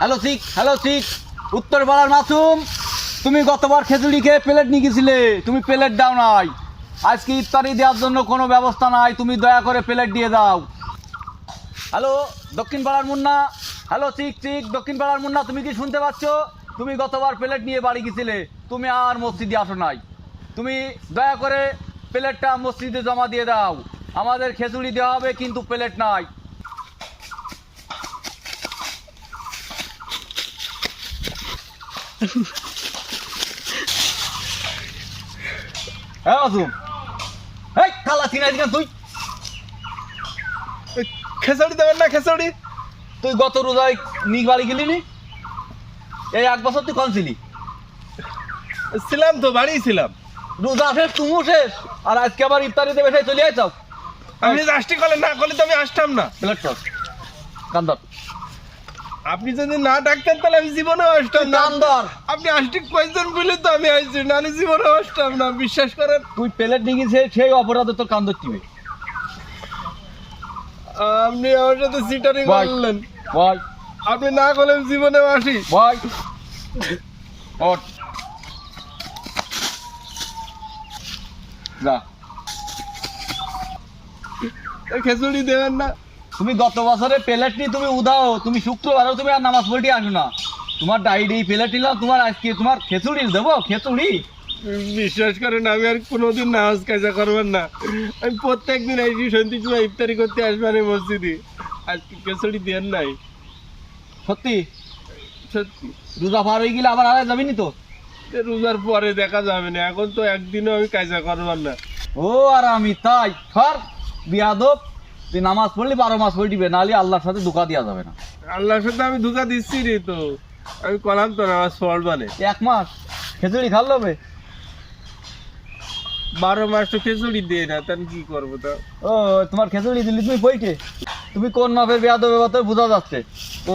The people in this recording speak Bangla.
হ্যালো ঠিক উত্তর পাড়ার মাসুম, তুমি গতবার খেজুরি খেয়ে প্লেট নিয়ে গেছিলে, তুমি প্লেট দাও নাই। আজকে ইফতারি দেওয়ার জন্য কোনো ব্যবস্থা নাই, তুমি দয়া করে প্লেট দিয়ে দাও। হ্যালো দক্ষিণ পাড়ার মুন্না, হ্যালো ঠিক দক্ষিণ পাড়ার মুন্না, তুমি কি শুনতে পাচ্ছ? তুমি গতবার প্লেট নিয়ে বাড়ি গেছিলে, তুমি আর মসজিদে আসো নাই। তুমি দয়া করে প্লেটটা মসজিদে জমা দিয়ে দাও। আমাদের খেজুরি দেওয়া হবে কিন্তু প্লেট নাই। হ্যাঁ মাসুম, এই খালা চিনাই দিকান তুই খেসাড়ি দেবেন না? খেসাড়ি তুই গত রোজায় নিক বাড়ি গেলি নি? এই 1 বছর তুই কন ছিলি? ছিলাম তো, বাড়ি ছিলাম। রোজা শেষ, তুমিও শেষ, আর আজকে আবার ইফতারি দেবে সেই চলে আইছাও। আপনি যদি আসতে করলে না করলে তো আমি আসতাম না। প্লেট কর কান্দর, আপনি যদি না ডাকতেন তাহলে আমি জীবনেও আসতাম না। কান্দর আপনি আসতে কয়েকজন বলে তো আমি আসছি, নাহলে জীবনেও আসতাম না, বিশ্বাস করেন। তুই প্লেট নিয়ে গেছে সেই অপরাধে তোর কান্দর টিবে। আপনি আমার সাথে সিটারিং ভাই। করলেন। ভাই আপনি না করলে আমি জীবনেও আসি। ভাই ওঠ যা। খেচুড়ি দেবেন না? তুমি গত বছরে প্লেট নিয়ে তুমি উদাও, তুমি শুক্রবারেও তুমি আর নামাজ পড়তে আসো না। তোমার ডাইরি প্লেট নিলাম, তোমার আজকে তোমার খেচুড়ি দেবো, খেচুড়ি। বিশ্বাস করেন আমি আর কোনোদিন নামাজ কাজা করবেন না। আমি প্রত্যেকদিন আইসি সন্ধ্যে সময় ইফতারি করতে আসবেন এই মসজিদে। আজকে খেচুড়ি দেন নাই। সত্যি সত্যি রোজা পার হয়ে গেলে আবার আড়াই যাবিনি তো? রোজার পরে দেখা যাবে না, এখন তো একদিনও আমি কাজা করবেন না। ও আর আমি তাই ধর বিয়াদব, তুই নামাজ পড়লে 12 মাস পড়ে দিবে, নাহলে আল্লাহর সাথে ধোঁকা দেওয়া যাবে না। আল্লাহর সাথে আমি ধোকা দিচ্ছি রে, তো আমি কলাম তো নামাজ পড়বানে। 1 মাস খেচুড়ি খাল হবে। 12 মাস তো খেচুড়ি দিয়ে না, তাহলে কি করবো? তা ও তোমার খেচুড়ি দিলি তুমি বইকে, তুমি কোন মাপের বিয়াদব বোঝা যাচ্ছে তো।